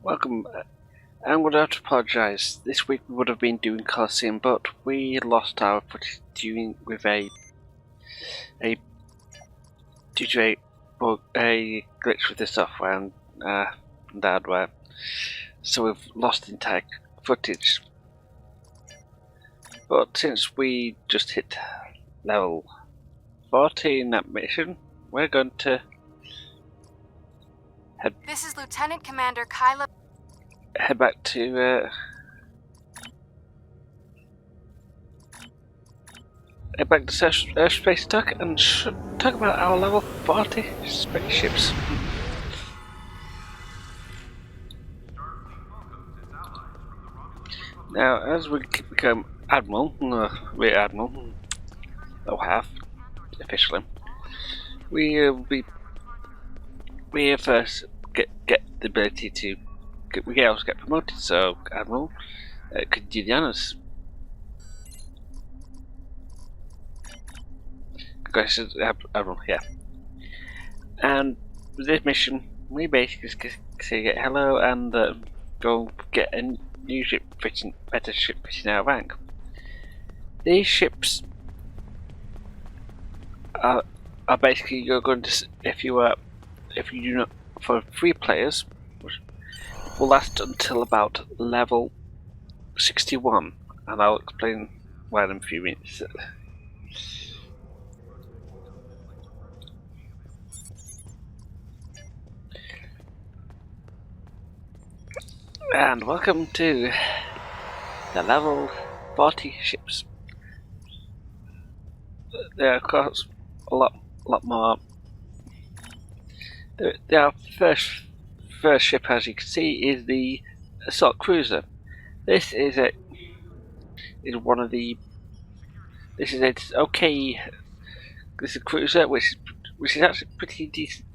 Welcome. I'm going to have to apologise. This week we would have been doing Colosseum, but we lost our footage due with a glitch with the software and the hardware. So we've lost the entire footage. But since we just hit level 40 in that mission, we're going to This is Lieutenant Commander Kyla. head back to airspace talk and talk about our level 40 spaceships. Now, as we become Admiral, Rear Admiral, or half officially, we first get the ability to also get promoted. So, Admiral, could you do the honours? Congratulations, Admiral. Yeah. And with this mission, we basically just say get hello and go get a new ship better ship fitting our rank. These ships are basically you're going to if you do not for 3 players will last until about level 61, and I'll explain why in a few minutes. And welcome to the level 40 ships. There are of course a lot more. Our first ship, as you can see, is the assault cruiser. This is a cruiser which is actually pretty decent,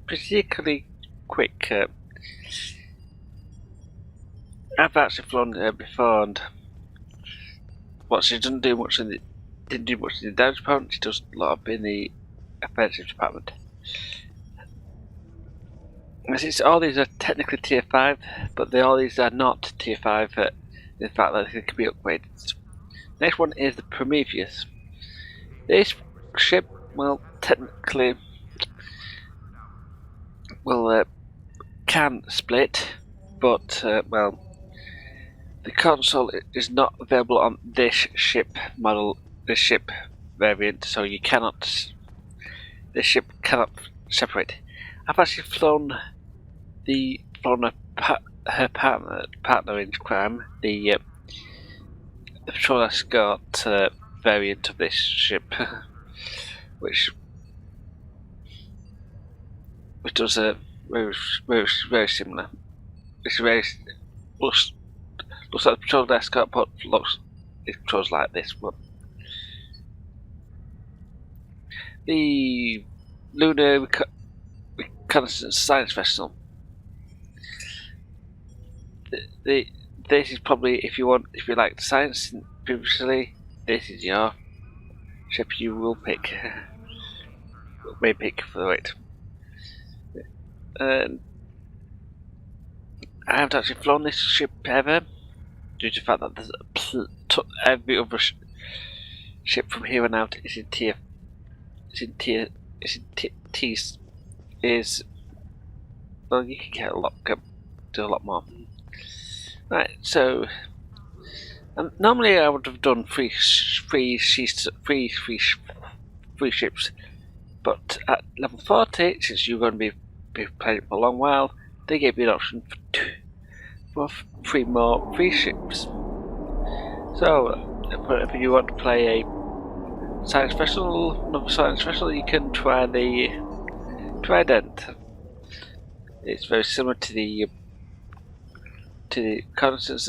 particularly quick. I've actually flown her before, and she didn't do much in the damage department. She does a lot in the offensive department. All these are technically tier 5, but all these are not tier 5. In fact, that they can be upgraded. Next one is the Prometheus. This ship, well, technically, can split, but the console is not available on this ship variant, so you cannot. This ship cannot separate. I've actually flown her partner in crime, the Patrol Escort variant of this ship, which does very similar. It's looks like the Patrol Escort, but it controls like this one. The Lunar Reconnaissance Science Vessel. This is probably if you like science previously, this is your ship you will pick. May pick for it. I haven't actually flown this ship ever, due to the fact that there's every other ship from here on out is in tier. Well, you can get do a lot more. Right, so normally I would have done three ships, but at level 40, since you're going to be playing it for a long while, they gave me an option for 3 ships. So if you want to play a science vessel, you can try the Trident. It's very similar to the Reconnaissance,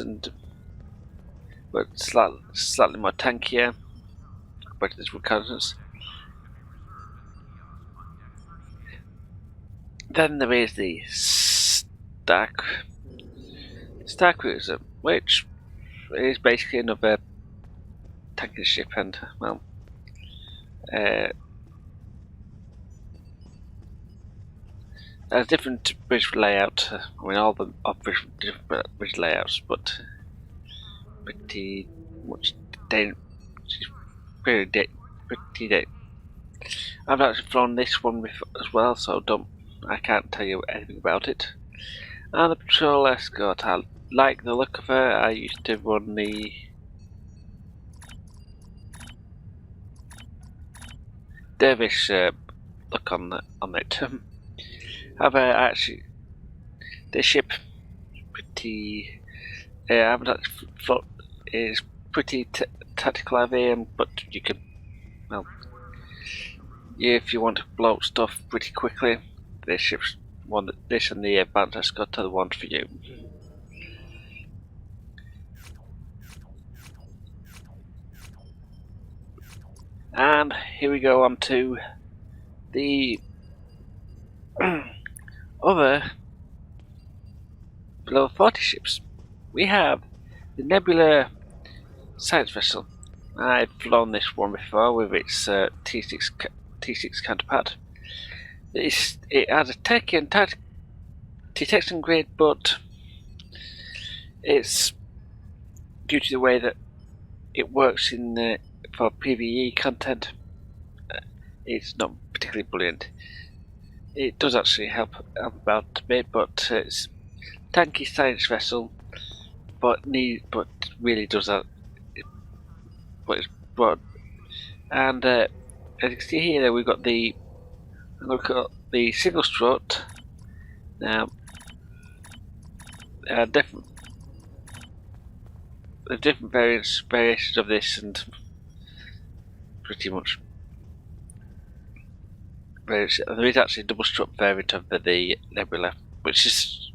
but slightly more tankier compared to this Reconnaissance. Then there is the Star Cruiser, which is basically another tanker ship, and well, There's different bridge layout. I mean, all of them are different bridge layouts, but pretty much pretty. I've actually flown this one before as well, so I can't tell you anything about it. And the patrol escort, I like the look of her. I used to run the dervish look on it. However, actually, the ship pretty. I haven't actually flown. Is pretty tactical heavy, but you can, well, if you want to blow up stuff pretty quickly, this ship's one. This and the advanced escort are the ones for you. And here we go on to the other below 40 ships. We have the Nebula science vessel. I've flown this one before with its T6 counterpart. It has a techie and detection grade, but it's due to the way that it works in for PvE content. It's not particularly brilliant. It does actually help about a bit, but it's tanky science vessel, but really does that. But it's broad, and as you can see here, we've got the single strut. Now, different variations of this, and pretty much there is actually a double strut variant of the Nebula, which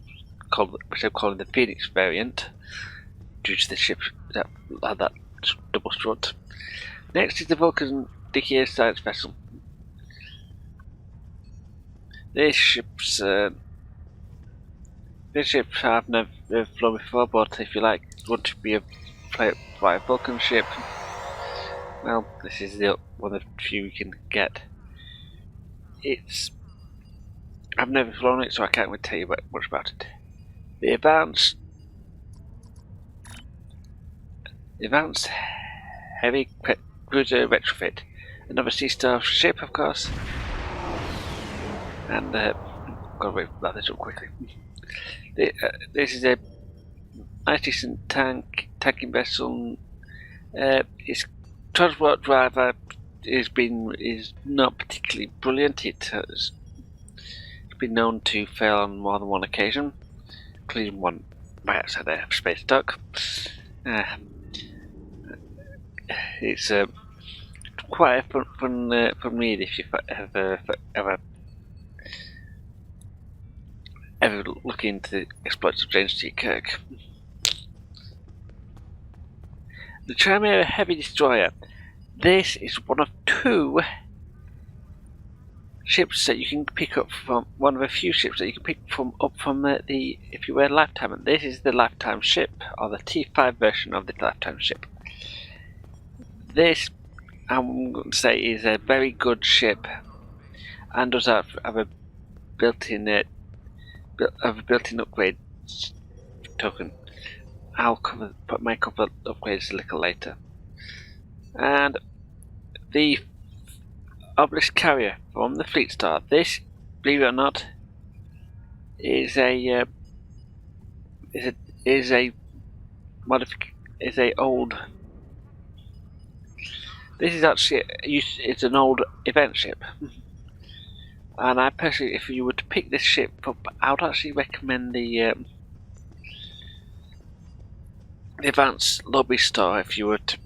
I'm calling the Phoenix variant, due to the ship that had that double strut. Next is the Vulcan Dickier science vessel. This ship I've never flown before, but if you want to be fly a Vulcan ship, well, this is one of the few you can get. I've never flown it, so I can't really tell you much about it. The advanced heavy cruiser retrofit, another Sea Star ship, of course. And gotta wait that this up quickly. This is a nice decent tanking vessel. Its transport driver is not particularly brilliant. It's been known to fail on more than one occasion, including one right outside a space dock. It's quite a fun read if you ever look into the exploits of James T. Kirk. The Chimera Heavy Destroyer. This is one of two ships that you can pick up from, one of a few ships that you can pick up from the if you wear Lifetime, and this is the Lifetime ship, or the T5 version of the Lifetime ship. This, I'm going to say, is a very good ship, and does have a built-in upgrade token. I'll cover upgrades a little later. And the Obelisk Carrier from the Fleet Star. This, believe it or not, is a old. This is actually it's an old event ship. And I personally, if you were to pick this ship up, I would actually recommend the Advanced Lobby Store if you were to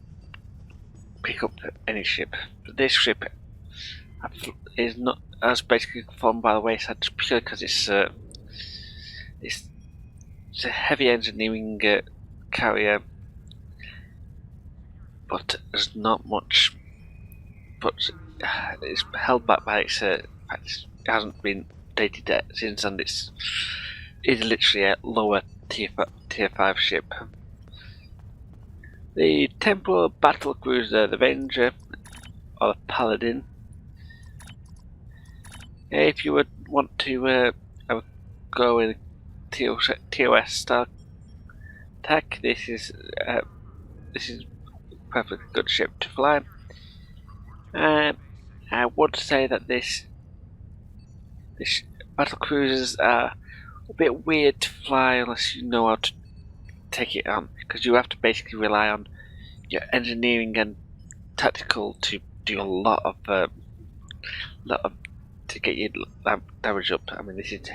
pick up any ship. But this ship is not as basically formed by the wayside, just purely because it's a heavy engineering carrier, but there's not much. But it's held back by its it hasn't been dated since, and it's literally a lower tier 5 ship. The Temporal Battle Cruiser, the Avenger, or the Paladin. If you would want to go with TOS style tech, this is a perfectly good ship to fly. I would say that this battle cruisers are a bit weird to fly unless you know how to take it on, because you have to basically rely on your engineering and tactical to do a lot of to get your damage up. I mean, this is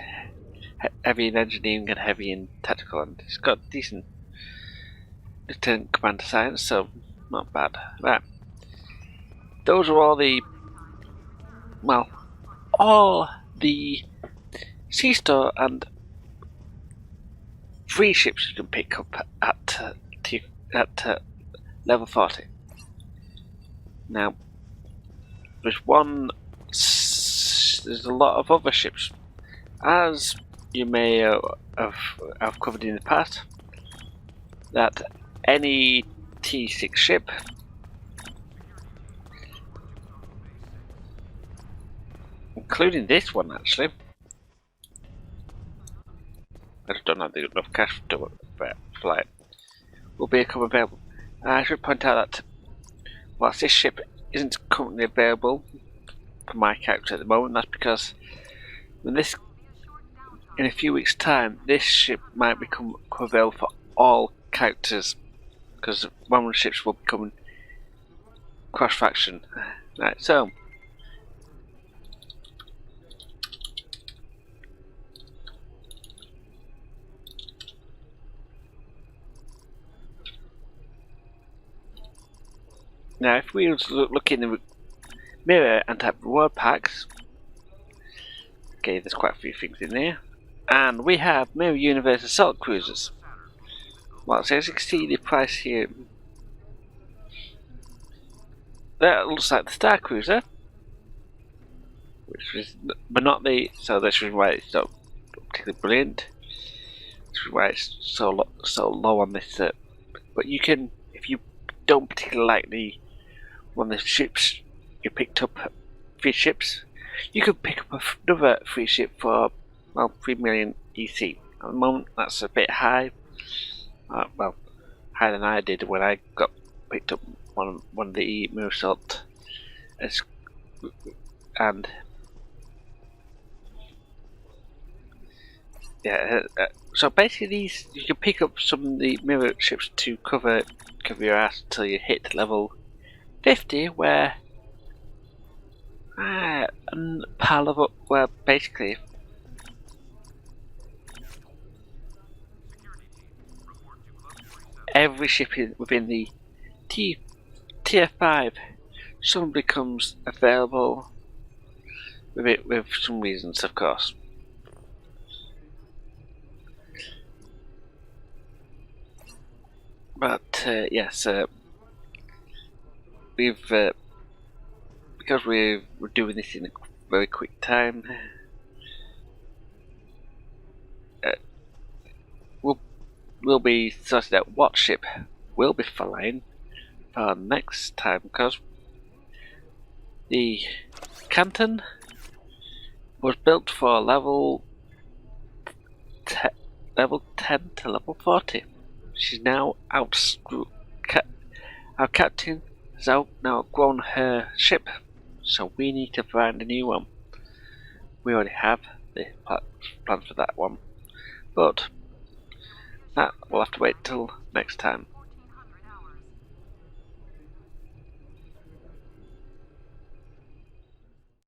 heavy in engineering and heavy in tactical, and it's got decent Lieutenant Commander science, so not bad. Right, those are all the sea store and free ships you can pick up at level 40. Now, there's a lot of other ships, as you may have covered in the past, that any T6 ship including this one actually, I just don't have enough cash to fly it, will become available. I should point out that whilst this ship isn't currently available for my character at the moment, that's because in a few weeks' time, this ship might become available for all characters, because Romulan ships will become cross-faction. Right, so now, if we look in the mirror and type reward packs, okay, there's quite a few things in there, and we have Mirror Universe Assault Cruisers. Well, so as you can see, the price here, that looks like the Star Cruiser, which is, but not the. So this is why it's not particularly brilliant. This is why it's so low on this. But you can, if you don't particularly like one of the ships you picked up, free ships, you could pick up another free ship for 3 million EC. At the moment, that's a bit high. Higher than I did when I picked up one of the Mirror Assault, and yeah. So basically, these you can pick up some of the mirror ships to cover your ass until you hit level 50, where where basically every ship within the tier 5 suddenly becomes available with some reasons, of course. But yes, because we're doing this in a very quick time, we'll be sorting out what ship will be flying for next time, because the Canton was built for level 10 to level 40. She's now our captain has now outgrown her ship, so we need to find a new one. We already have the plan for that one, but that we'll have to wait till next time.